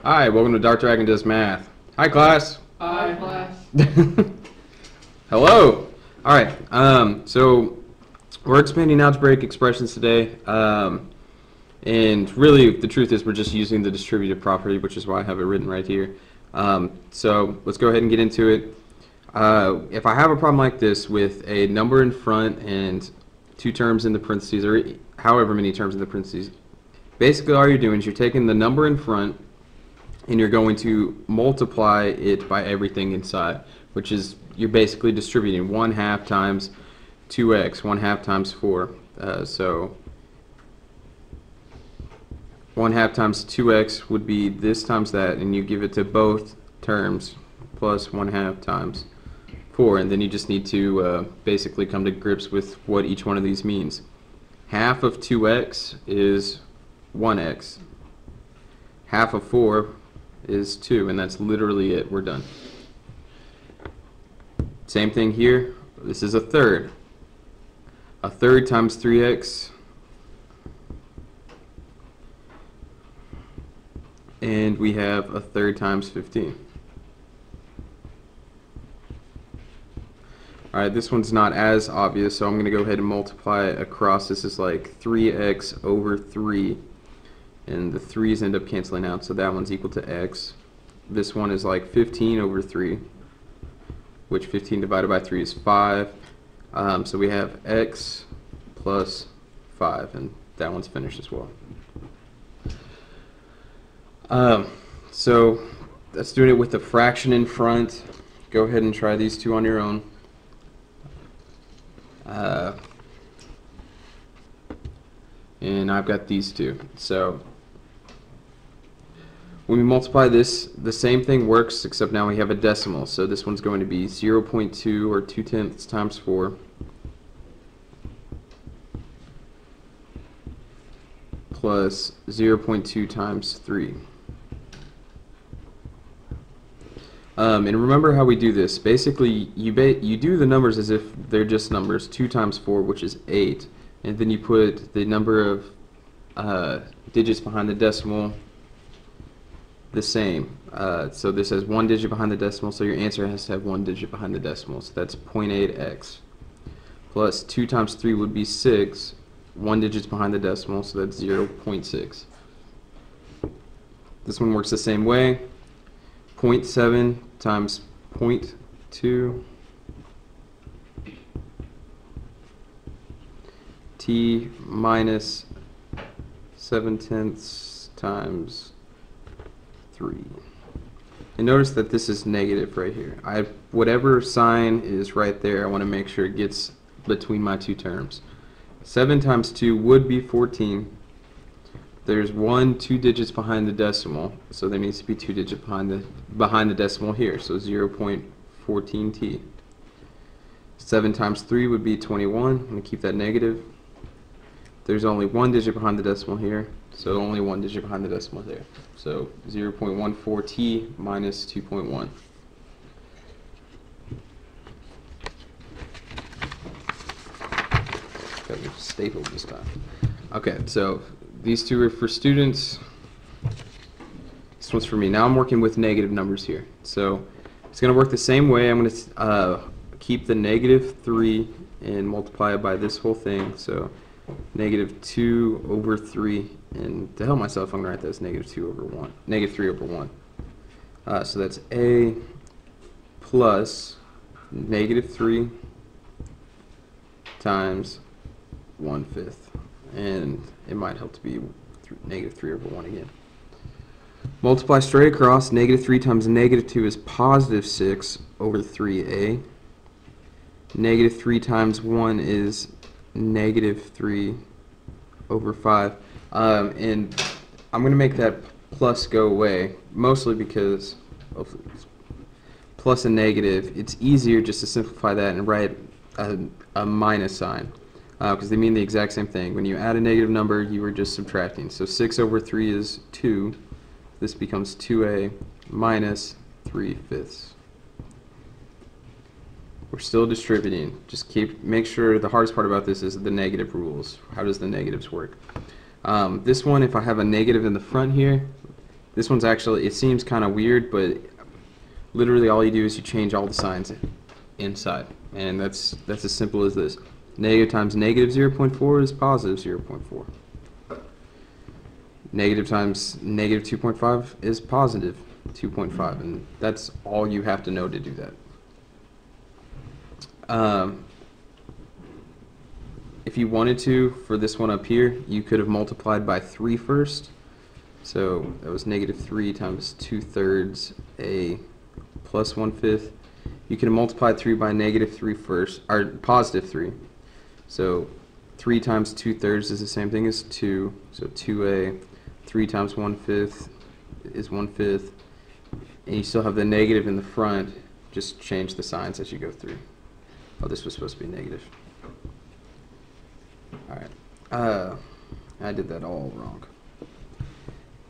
Hi, welcome to Dark Dragon Does Math. Hi, class. Hi, class. Hello. All right. So we're expanding algebraic expressions today, and really, the truth is, we're just using the distributive property, which is why I have it written right here. So let's go ahead and get into it. If I have a problem like this with a number in front and two terms in the parentheses, or however many terms in the parentheses, basically all you're doing is you're taking the number in front and you're going to multiply it by everything inside, which is you're basically distributing 1/2 times 2x, 1/2 times 4. So 1/2 times 2x would be this times that, and you give it to both terms plus 1/2 times 4, and then you just need to basically come to grips with what each one of these means. Half of 2x is 1x. Half of 4 is 2, and that's literally it. We're done. Same thing here. This is a third. A third times 3x, and we have a third times 15. Alright, this one's not as obvious, so I'm going to go ahead and multiply it across. This is like 3x over 3. And the 3's end up canceling out, so that one's equal to x. This one is like 15 over 3, which 15 divided by 3 is 5. So we have x plus 5, and that one's finished as well. So that's doing it with the fraction in front. Go ahead and try these two on your own. And I've got these two. So when we multiply this, the same thing works, except now we have a decimal. So this one's going to be 0.2 or 2/10 times 4 plus 0.2 times 3. And remember how we do this. Basically, you do the numbers as if they're just numbers. 2 times 4, which is 8. And then you put the number of digits behind the decimal the same. So this has 1 digit behind the decimal, so your answer has to have 1 digit behind the decimal. So that's 0.8x. Plus 2 times 3 would be 6. 1 digit's behind the decimal, so that's 0.6. This one works the same way. 0.7 times 0.2 t minus 7/10 times 3. And notice that this is negative right here. Whatever sign is right there, I want to make sure it gets between my two terms. 7 times 2 would be 14. There's 2 digits behind the decimal, so there needs to be 2 digits behind the decimal here, so 0.14t. 7 times 3 would be 21. I'm going to keep that negative. There's only 1 digit behind the decimal here, so only 1 digit behind the decimal there. So 0.14t minus 2.1. Got your staple this time. Okay, so these two are for students. This one's for me. Now I'm working with negative numbers here. So it's going to work the same way. I'm going to keep the -3 and multiply it by this whole thing. So -2 over 3, and to help myself, I'm going to write that as -2 over 1, -3 over 1. So that's a plus -3 times 1/5, and it might help to be -3 over 1 again. Multiply straight across. -3 times -2 is positive 6 over 3a. -3 times 1 is -3 over 5. And I'm going to make that plus go away, mostly because of plus and negative. It's easier just to simplify that and write a minus sign, because they mean the exact same thing. When you add a negative number, you are just subtracting. So 6 over 3 is 2. This becomes 2a minus 3/5. We're still distributing. Just make sure the hardest part about this is the negative rules. How does the negatives work? This one, if I have a negative in the front here, This one's actually, it seems kind of weird, but literally all you do is you change all the signs inside. And that's as simple as this. Negative times negative 0.4 is positive 0.4. Negative times negative 2.5 is positive 2.5, and that's all you have to know to do that. If you wanted to, for this one up here, you could have multiplied by 3 first. So that was negative 3 times 2/3 a plus 1/5. You can have multiplied 3 by negative 3 first, or positive 3. So 3 times 2/3 is the same thing as 2. So 2a. 3 times 1/5 is 1/5. And you still have the negative in the front. Just change the signs as you go through. Oh, this was supposed to be negative. Alright. I did that all wrong.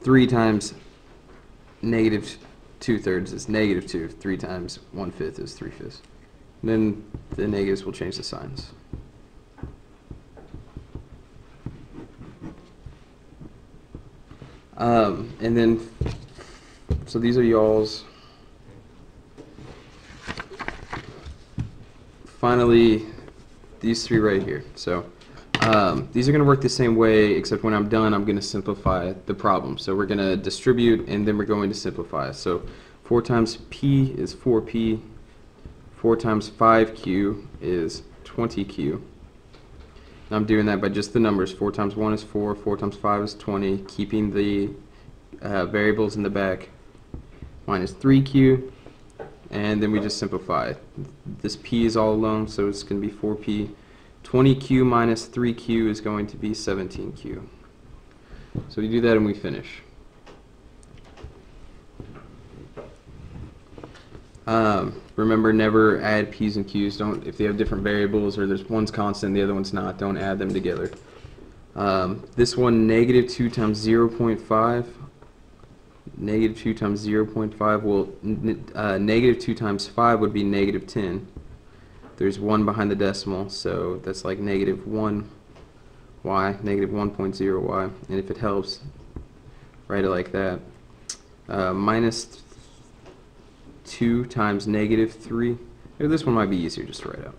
3 times negative 2/3 is negative 2. 3 times 1/5 is 3/5. And then the negatives will change the signs. And then, so these are y'all's. Finally, these 3 right here. So these are going to work the same way, except when I'm done, I'm going to simplify the problem. So we're going to distribute, and then we're going to simplify. So 4 times p is 4p. 4 times 5q is 20q. I'm doing that by just the numbers. 4 times 1 is 4, 4 times 5 is 20, keeping the variables in the back, minus 3q, and then we just simplify. This p is all alone, so it's going to be 4p. 20q minus 3q is going to be 17q. So we do that and we finish. Remember, never add p's and q's. Don't, if they have different variables or there's one's constant, the other one's not, don't add them together. This one, negative 2 times 0.5. Negative 2 times 0.5. Well, negative 2 times 5 would be negative 10. There's 1 behind the decimal, so that's like negative 1y, negative 1.0y. And if it helps, write it like that. Minus 2 times negative 3. Maybe this one might be easier just to write out.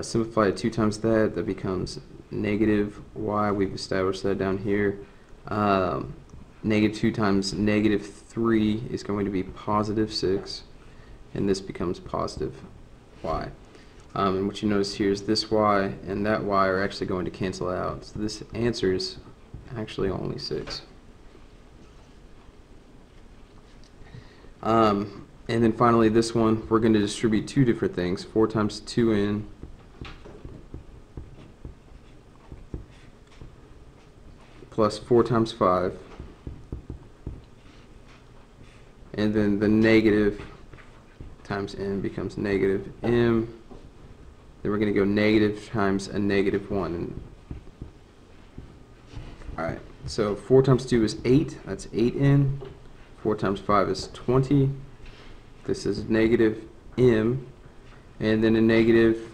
Simplify 2 times that becomes negative y. We've established that down here. Negative 2 times negative 3 is going to be positive 6, and this becomes positive y. And what you notice here is this y and that y are actually going to cancel out. So this answer is actually only 6. And then finally this one, we're going to distribute 2 different things. 4 times 2n plus 4 times 5. And then the negative times n becomes negative m. Then we're going to go negative times a negative 1. Alright, so 4 times 2 is 8. That's 8n. 4 times 5 is 20. This is negative m. And then a negative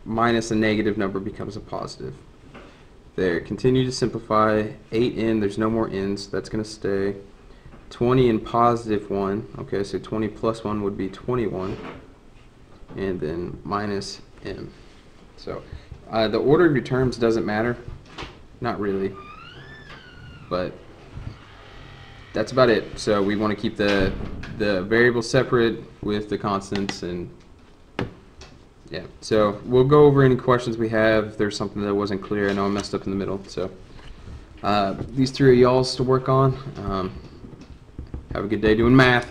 minus a negative number becomes a positive. There. Continue to simplify. 8n, there's no more n's. That's going to stay. 20 and positive 1. Okay, so 20 plus 1 would be 21. And then minus m. So the order of your terms doesn't matter. Not really. But that's about it. So we want to keep the variables separate with the constants, and yeah. So we'll go over any questions we have. If there's something that wasn't clear, I know I messed up in the middle. So these 3 are y'all's to work on. Have a good day doing math.